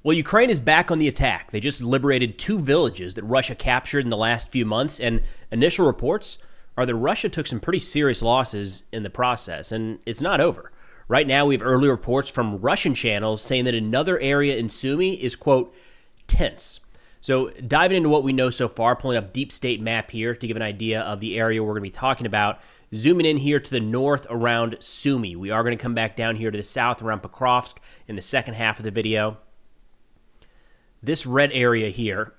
Well, Ukraine is back on the attack. They just liberated 2 villages that Russia captured in the last few months, and initial reports are that Russia took some pretty serious losses in the process, and it's not over. Right now, we have early reports from Russian channels saying that another area in Sumy is, quote, tense. So diving into what we know so far, pulling up deep state map here to give an idea of the area we're going to be talking about. Zooming in here to the north around Sumy. We are going to come back down here to the south around Pokrovsk in the second half of the video. This red area here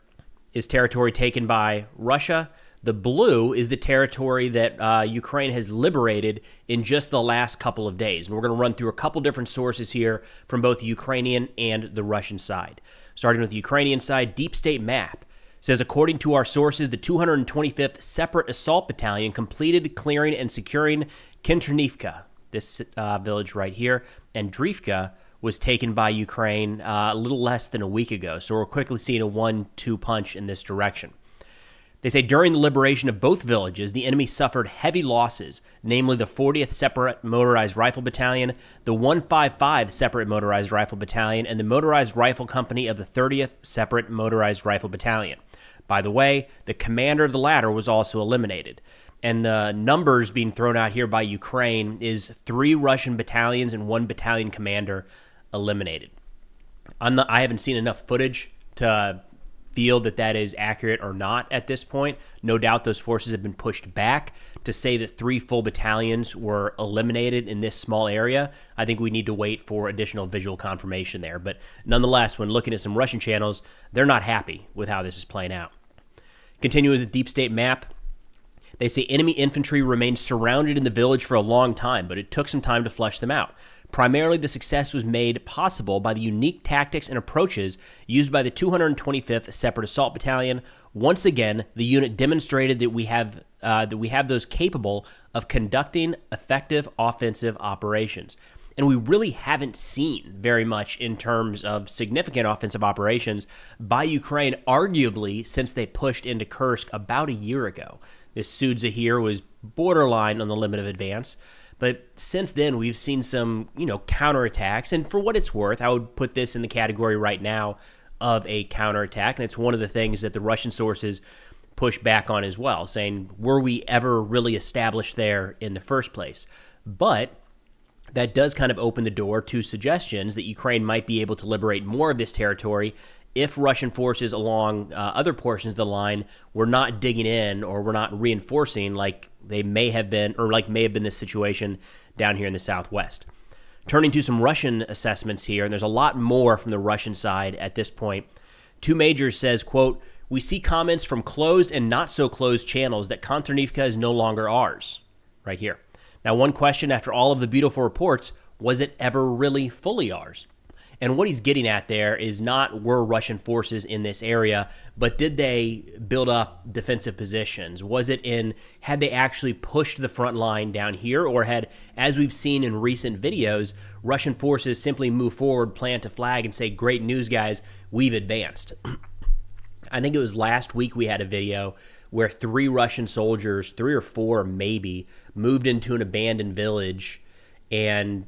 is territory taken by Russia. The blue is the territory that Ukraine has liberated in just the last couple of days. And we're going to run through a couple different sources here from both the Ukrainian and the Russian side. Starting with the Ukrainian side, Deep State Map says, according to our sources, the 225th Separate Assault Battalion completed clearing and securing Counterattacking, this village right here, and Drivka was taken by Ukraine a little less than a week ago. So we're quickly seeing a 1-2 punch in this direction. They say during the liberation of both villages, the enemy suffered heavy losses, namely the 40th Separate Motorized Rifle Battalion, the 155 Separate Motorized Rifle Battalion, and the Motorized Rifle Company of the 30th Separate Motorized Rifle Battalion. By the way, the commander of the latter was also eliminated. And the numbers being thrown out here by Ukraine is 3 Russian battalions and 1 battalion commander eliminated. I haven't seen enough footage to feel that that is accurate or not at this point. No doubt those forces have been pushed back. To say that 3 full battalions were eliminated in this small area, I think we need to wait for additional visual confirmation there. But nonetheless, when looking at some Russian channels, they're not happy with how this is playing out. Continuing with the Deep State Map, they say enemy infantry remained surrounded in the village for a long time, but it took some time to flush them out. Primarily, the success was made possible by the unique tactics and approaches used by the 225th Separate Assault Battalion. Once again, the unit demonstrated that we have those capable of conducting effective offensive operations. And we really haven't seen very much in terms of significant offensive operations by Ukraine, arguably since they pushed into Kursk about a year ago. This Sudza here was borderline on the limit of advance. But since then, we've seen some, counterattacks. And for what it's worth, I would put this in the category right now of a counterattack. And it's one of the things that the Russian sources push back on as well, saying, were we ever really established there in the first place? But that does kind of open the door to suggestions that Ukraine might be able to liberate more of this territory if Russian forces along other portions of the line were not digging in or were not reinforcing like they may have been, or like may have been this situation down here in the southwest. Turning to some Russian assessments here, and there's a lot more from the Russian side at this point. 2 Majors says, quote, we see comments from closed and not so closed channels that Kontrivka is no longer ours. Right here. Now, one question after all of the beautiful reports, was it ever really fully ours? And what he's getting at there is not were Russian forces in this area, but did they build up defensive positions? Was it had they actually pushed the front line down here, or had, as we've seen in recent videos, Russian forces simply move forward, plant a flag, and say, great news, guys, we've advanced? I think it was last week we had a video where 3 Russian soldiers, 3 or 4 maybe, moved into an abandoned village and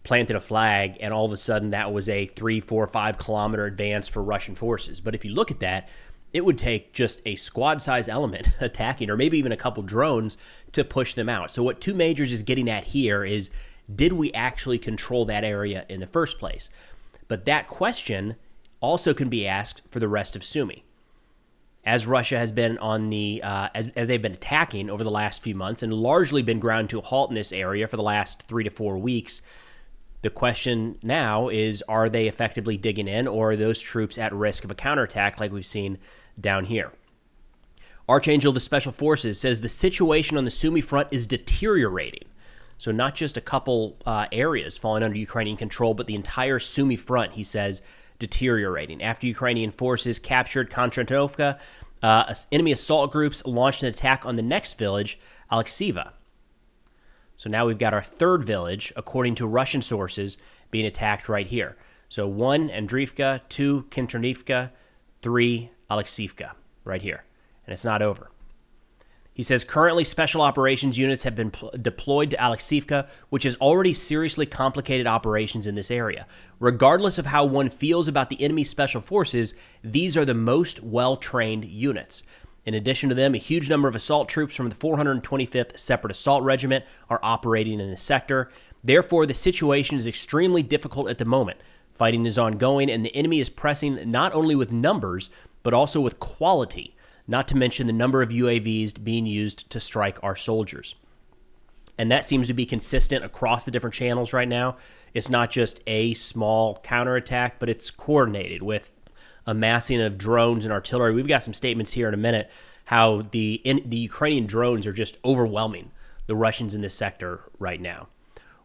planted a flag, and all of a sudden that was a 3, 4, 5 kilometer advance for Russian forces. But if you look at that, it would take just a squad-size element attacking, or maybe even a couple drones, to push them out. So what 2 Majors is getting at here is, did we actually control that area in the first place? But that question also can be asked for the rest of Sumy. As Russia has been on the, as they've been attacking over the last few months and largely been ground to a halt in this area for the last 3 to 4 weeks, the question now is, are they effectively digging in, or are those troops at risk of a counterattack like we've seen down here? Archangel of the Special Forces says the situation on the Sumy front is deteriorating. So not just a couple areas falling under Ukrainian control, but the entire Sumy front, he says, deteriorating. After Ukrainian forces captured Counterattacking, enemy assault groups launched an attack on the next village, Alexieva. So now we've got our 3rd village, according to Russian sources, being attacked right here. So 1, Andriivka, 2, Counterattacking, 3, Alexievka, right here. And it's not over. He says currently special operations units have been deployed to Alexivka, which has already seriously complicated operations in this area. Regardless of how one feels about the enemy special forces, these are the most well-trained units. In addition to them, a huge number of assault troops from the 425th Separate Assault Regiment are operating in this sector. Therefore, the situation is extremely difficult at the moment. Fighting is ongoing, and the enemy is pressing not only with numbers, but also with quality, not to mention the number of UAVs being used to strike our soldiers. And that seems to be consistent across the different channels right now. It's not just a small counterattack, but it's coordinated with amassing of drones and artillery. We've got some statements here in a minute how the Ukrainian drones are just overwhelming the Russians in this sector right now.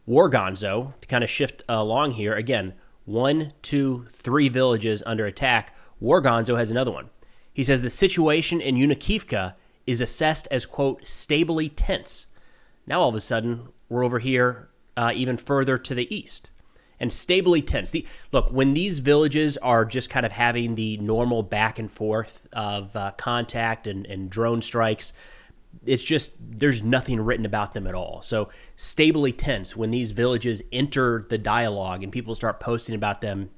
War Gonzo, to kind of shift along here, again, 1, 2, 3 villages under attack. War Gonzo has another one. He says the situation in Unclassified is assessed as, quote, stably tense. Now all of a sudden, we're over here even further to the east. And stably tense. Look, when these villages are just kind of having the normal back and forth of contact and drone strikes, it's just, there's nothing written about them at all. So stably tense, when these villages enter the dialogue and people start posting about them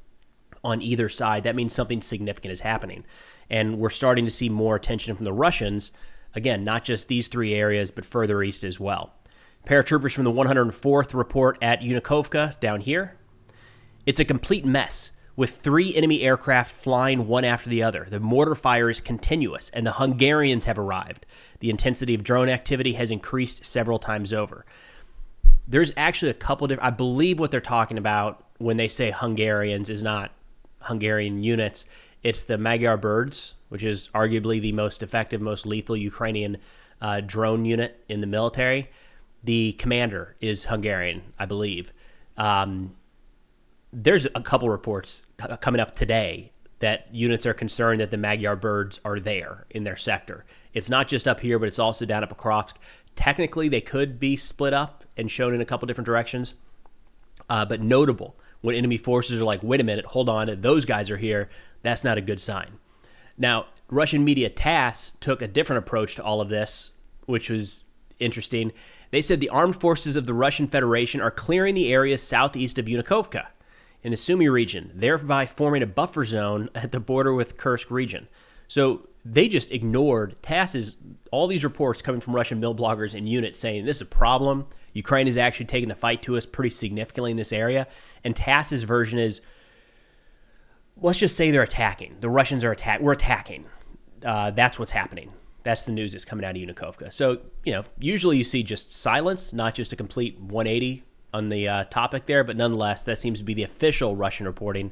on either side, that means something significant is happening. And we're starting to see more attention from the Russians, again, not just these 3 areas, but further east as well. Paratroopers from the 104th report at Unclassified down here. It's a complete mess, with 3 enemy aircraft flying one after the other. The mortar fire is continuous, and the Hungarians have arrived. The intensity of drone activity has increased several times over. There's actually a couple different, I believe what they're talking about when they say Hungarians is not Hungarian units. It's the Magyar birds, which is arguably the most effective, most lethal Ukrainian drone unit in the military. The commander is Hungarian, I believe. There's a couple reports coming up today that units are concerned that the Magyar birds are there in their sector. It's not just up here, but it's also down at Pokrovsk. Technically, they could be split up and shown in a couple different directions, but notable when enemy forces are like, wait a minute, hold on, those guys are here. That's not a good sign. Now, Russian media TASS took a different approach to all of this, which was interesting. They said the armed forces of the Russian Federation are clearing the areas southeast of Unclassified in the Sumy region, thereby forming a buffer zone at the border with Kursk region. So they just ignored TASS's, all these reports coming from Russian mill bloggers and units saying this is a problem. Ukraine is actually taking the fight to us pretty significantly in this area. And TASS's version is, let's just say they're attacking. The Russians are we're attacking. That's what's happening. That's the news that's coming out of Unclassified. So, usually you see just silence, not just a complete 180 on the topic there, but nonetheless, that seems to be the official Russian reporting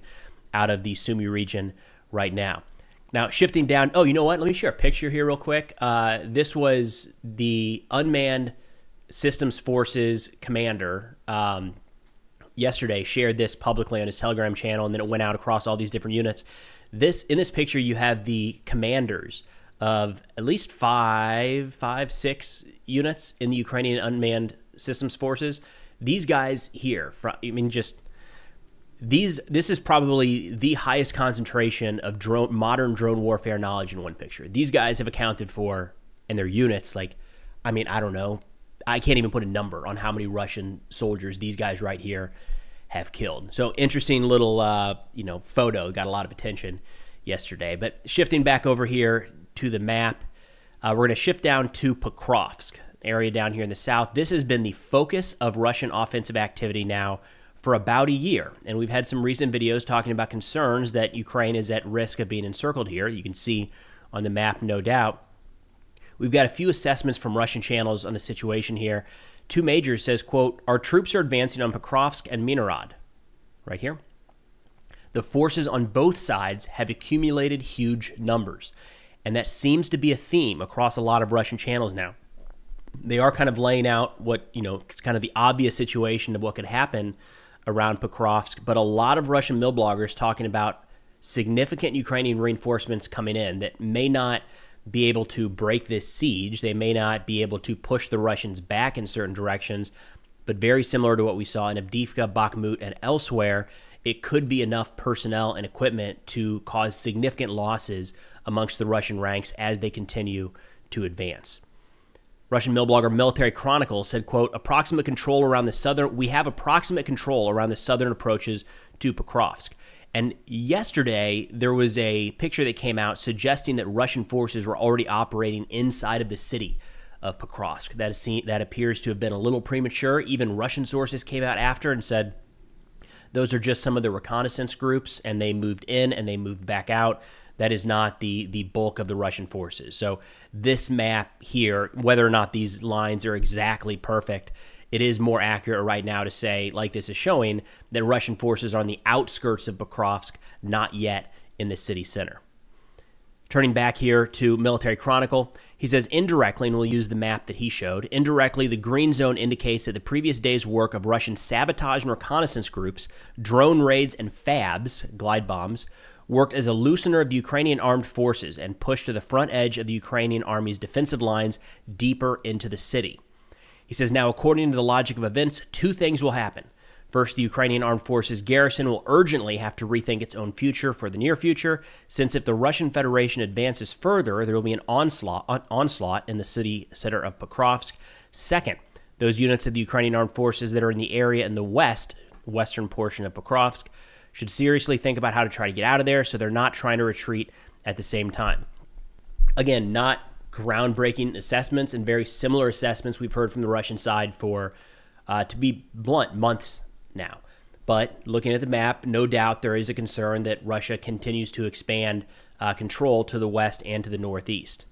out of the Sumy region right now. Now, shifting down, oh, you know what? Let me share a picture here real quick. This was the Unmanned Systems Forces commander yesterday shared this publicly on his Telegram channel, and then it went out across all these different units. In this picture, you have the commanders of at least 6 units in the Ukrainian Unmanned Systems Forces. These guys here, this is probably the highest concentration of modern drone warfare knowledge in one picture. These guys have accounted for, and their units, I don't know. I can't even put a number on how many Russian soldiers these guys right here have killed. So interesting little, photo. Got a lot of attention yesterday. But shifting back over here to the map, we're going to shift down to Pokrovsk, area down here in the south. This has been the focus of Russian offensive activity now for about a year. And we've had some recent videos talking about concerns that Ukraine is at risk of being encircled here. You can see on the map, no doubt. We've got a few assessments from Russian channels on the situation here. Two Majors says, quote, our troops are advancing on Pokrovsk and Minorod. Right here. The forces on both sides have accumulated huge numbers. And that seems to be a theme across a lot of Russian channels now. They are kind of laying out what, it's kind of the obvious situation of what could happen around Pokrovsk, but a lot of Russian mill bloggers talking about significant Ukrainian reinforcements coming in that may not be able to break this siege. They may not be able to push the Russians back in certain directions, but very similar to what we saw in Avdiivka, Bakhmut, and elsewhere, it could be enough personnel and equipment to cause significant losses amongst the Russian ranks as they continue to advance. Russian mill blogger Military Chronicle said, quote, we have approximate control around the southern approaches to Pokrovsk. And yesterday, there was a picture that came out suggesting that Russian forces were already operating inside of the city of Pokrovsk. That appears to have been a little premature. Even Russian sources came out after and said those are just some of the reconnaissance groups, and they moved in and they moved back out. That is not the bulk of the Russian forces. So this map here, whether or not these lines are exactly perfect, it is more accurate right now to say, like this is showing, that Russian forces are on the outskirts of Pokrovsk, not yet in the city center. Turning back here to Military Chronicle, he says indirectly, and we'll use the map that he showed, indirectly the green zone indicates that the previous day's work of Russian sabotage and reconnaissance groups, drone raids, and FABs, glide bombs, worked as a loosener of the Ukrainian Armed Forces and pushed to the front edge of the Ukrainian army's defensive lines deeper into the city. He says, now, according to the logic of events, two things will happen. First, the Ukrainian Armed Forces garrison will urgently have to rethink its own future for the near future, since if the Russian Federation advances further, there will be an onslaught in the city center of Pokrovsk. Second, those units of the Ukrainian Armed Forces that are in the area in the western portion of Pokrovsk, should seriously think about how to try to get out of there so they're not trying to retreat at the same time. Again, not groundbreaking assessments, and very similar assessments we've heard from the Russian side for, to be blunt, months now. But looking at the map, no doubt there is a concern that Russia continues to expand control to the west and to the northeast.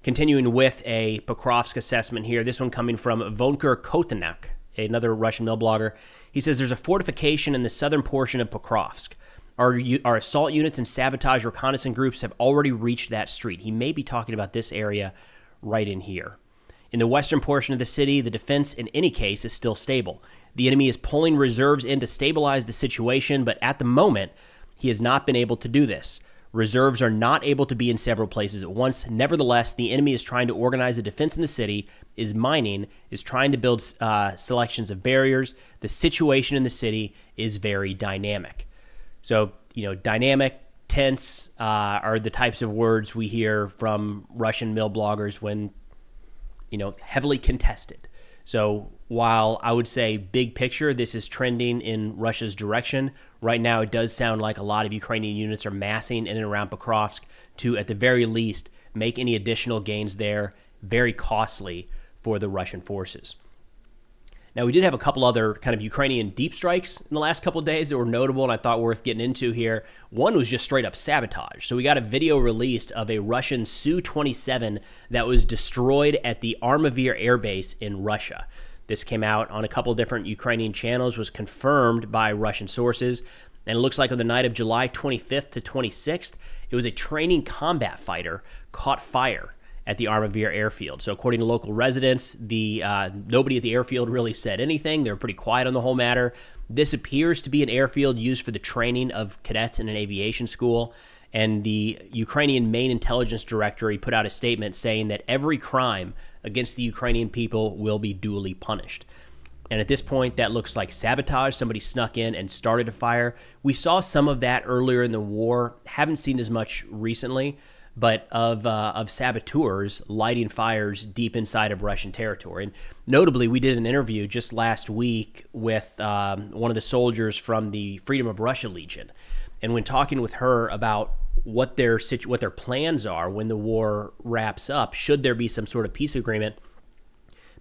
Continuing with a Pokrovsk assessment here, this one coming from Vonker Kotenak, another Russian mill blogger. He says there's a fortification in the southern portion of Pokrovsk. Our assault units and sabotage reconnaissance groups have already reached that street. He may be talking about this area right in here. In the western portion of the city, the defense in any case is still stable. The enemy is pulling reserves in to stabilize the situation, but at the moment, he has not been able to do this. Reserves are not able to be in several places at once. Nevertheless, the enemy is trying to organize a defense in the city, is mining, is trying to build selections of barriers. The situation in the city is very dynamic. So, dynamic, tense are the types of words we hear from Russian mill bloggers when, heavily contested. So while I would say big picture, this is trending in Russia's direction, right now it does sound like a lot of Ukrainian units are massing in and around Pokrovsk to, at the very least, make any additional gains there very costly for the Russian forces. Now, we did have a couple other kind of Ukrainian deep strikes in the last couple of days that were notable and I thought worth getting into here. One was just straight up sabotage. So we got a video released of a Russian Su-27 that was destroyed at the Armavir Air Base in Russia. This came out on a couple different Ukrainian channels, was confirmed by Russian sources, and it looks like on the night of July 25th to 26th, it was a training combat fighter caught fire at the Armavir airfield. So according to local residents, nobody at the airfield really said anything. They were pretty quiet on the whole matter. This appears to be an airfield used for the training of cadets in an aviation school. And the Ukrainian main intelligence director put out a statement saying that every crime against the Ukrainian people will be duly punished. And at this point, that looks like sabotage. Somebody snuck in and started a fire. We saw some of that earlier in the war. Haven't seen as much recently, but of saboteurs lighting fires deep inside of Russian territory. And notably, we did an interview just last week with one of the soldiers from the Freedom of Russia Legion. And when talking with her about what their plans are when the war wraps up, should there be some sort of peace agreement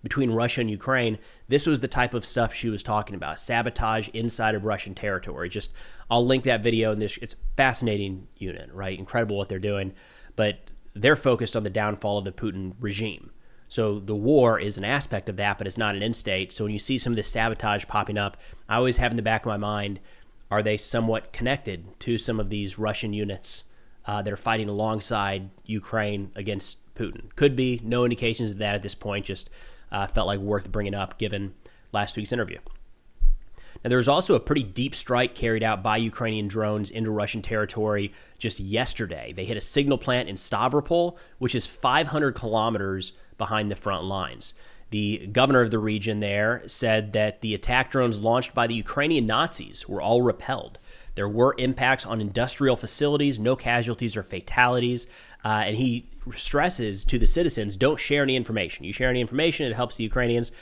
between Russia and Ukraine, this was the type of stuff she was talking about, sabotage inside of Russian territory. I'll link that video, and it's a fascinating unit, right? Incredible what they're doing. But they're focused on the downfall of the Putin regime. So the war is an aspect of that, but it's not an end state. So when you see some of this sabotage popping up, I always have in the back of my mind, are they somewhat connected to some of these Russian units that are fighting alongside Ukraine against Putin? Could be. No indications of that at this point. Just felt like worth bringing up given last week's interview. Now, there was also a pretty deep strike carried out by Ukrainian drones into Russian territory just yesterday. They hit a signal plant in Stavropol, which is 500 kilometers behind the front lines. The governor of the region there said that the attack drones launched by the Ukrainian Nazis were all repelled. There were impacts on industrial facilities, no casualties or fatalities. And he stresses to the citizens, don't share any information. You share any information, it helps the Ukrainians.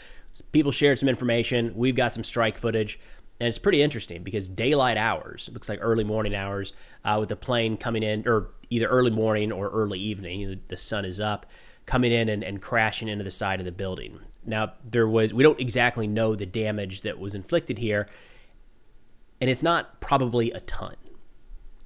People shared some information. We've got some strike footage. And it's pretty interesting because daylight hours, it looks like early morning hours, with the plane coming in, or either early morning or early evening, the sun is up, coming in and crashing into the side of the building. Now, we don't exactly know the damage that was inflicted here, and it's not probably a ton.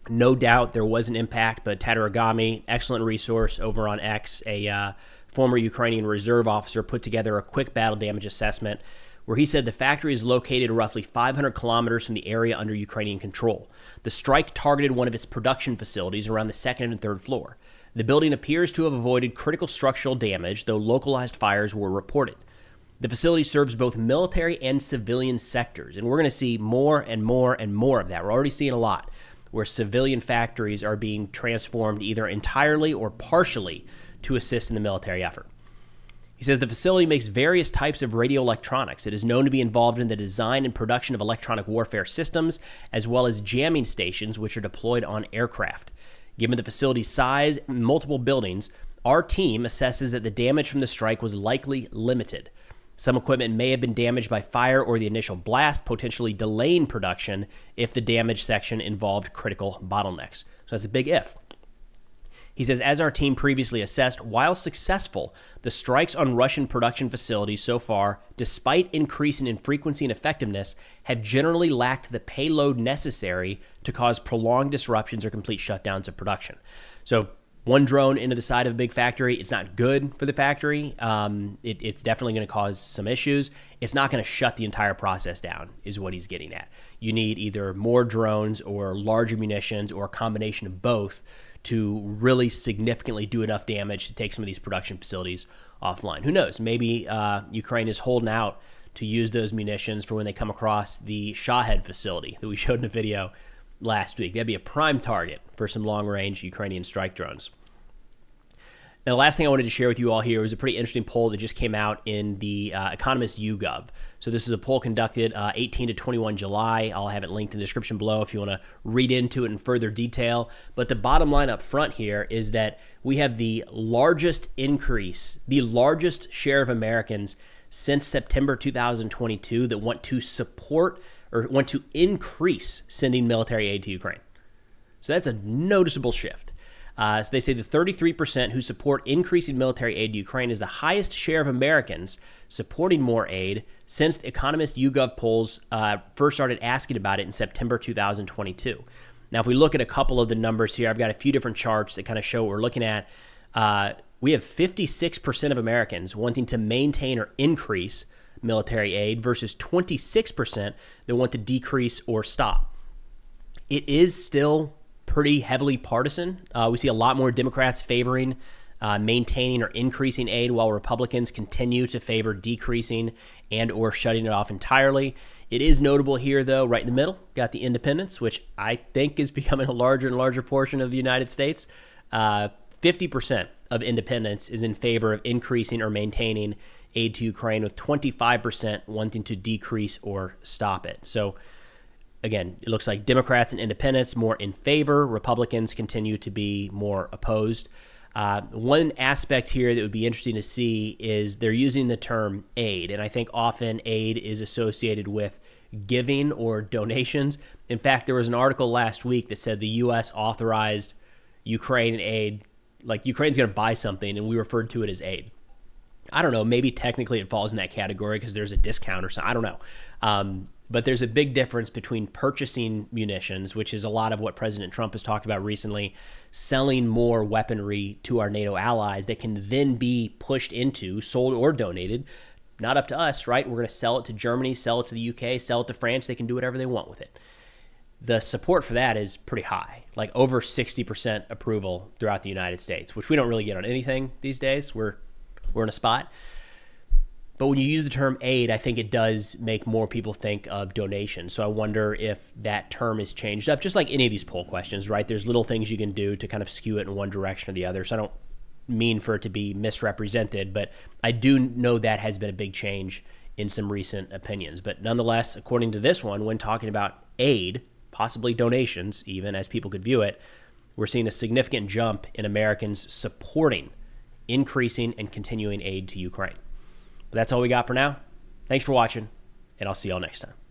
No doubt there was an impact, but Tataragami, excellent resource over on X, a former Ukrainian reserve officer, put together a quick battle damage assessment where he said the factory is located roughly 500 kilometers from the area under Ukrainian control. The strike targeted one of its production facilities around the second and third floor. The building appears to have avoided critical structural damage, though localized fires were reported. The facility serves both military and civilian sectors, and we're going to see more and more and more of that. We're already seeing a lot where civilian factories are being transformed either entirely or partially to assist in the military effort. He says the facility makes various types of radio electronics. It is known to be involved in the design and production of electronic warfare systems, as well as jamming stations, which are deployed on aircraft. Given the facility's size and multiple buildings, our team assesses that the damage from the strike was likely limited. Some equipment may have been damaged by fire or the initial blast, potentially delaying production if the damaged section involved critical bottlenecks. So that's a big if. He says, as our team previously assessed, while successful, the strikes on Russian production facilities so far, despite increasing in frequency and effectiveness, have generally lacked the payload necessary to cause prolonged disruptions or complete shutdowns of production. So one drone into the side of a big factory, it's not good for the factory. It's definitely going to cause some issues. It's not going to shut the entire process down, is what he's getting at. You need either more drones or larger munitions or a combination of both to really significantly do enough damage to take some of these production facilities offline. Who knows? Maybe Ukraine is holding out to use those munitions for when they come across the Shahed facility that we showed in a video last week. That'd be a prime target for some long-range Ukrainian strike drones. Now, the last thing I wanted to share with you all here was a pretty interesting poll that just came out in the Economist YouGov. So this is a poll conducted 18 to 21 July. I'll have it linked in the description below if you want to read into it in further detail. But the bottom line up front here is that we have the largest increase, the largest share of Americans since September 2022 that want to support or want to increase sending military aid to Ukraine. So that's a noticeable shift. So they say the 33% who support increasing military aid to Ukraine is the highest share of Americans supporting more aid since the Economist YouGov polls first started asking about it in September 2022. Now, if we look at a couple of the numbers here, I've got a few different charts that kind of show what we're looking at. We have 56% of Americans wanting to maintain or increase military aid versus 26% that want to decrease or stop. It is still pretty heavily partisan. We see a lot more Democrats favoring maintaining or increasing aid, while Republicans continue to favor decreasing and or shutting it off entirely. It is notable here, though, right in the middle, got the independents, which I think is becoming a larger and larger portion of the United States. 50% of independents is in favor of increasing or maintaining aid to Ukraine, with 25% wanting to decrease or stop it. So again, it looks like Democrats and independents more in favor. Republicans continue to be more opposed. One aspect here that would be interesting to see is they're using the term aid, and I think often aid is associated with giving or donations. In fact, there was an article last week that said the U.S. authorized Ukraine aid, like Ukraine's going to buy something, and we referred to it as aid. I don't know, maybe technically it falls in that category because there's a discount or something. I don't know. But there's a big difference between purchasing munitions, which is a lot of what President Trump has talked about recently, selling more weaponry to our NATO allies that can then be pushed into, sold or donated. Not up to us, right? We're going to sell it to Germany, sell it to the UK, sell it to France. They can do whatever they want with it. The support for that is pretty high, like over 60% approval throughout the United States, which we don't really get on anything these days. We're in a spot. But when you use the term aid, I think it does make more people think of donation. So I wonder if that term is changed up, just like any of these poll questions, right? There's little things you can do to kind of skew it in one direction or the other. So I don't mean for it to be misrepresented, but I do know that has been a big change in some recent opinions. But nonetheless, according to this one, when talking about aid, possibly donations, even as people could view it, we're seeing a significant jump in Americans supporting increasing and continuing aid to Ukraine. But that's all we got for now. Thanks for watching, and I'll see y'all next time.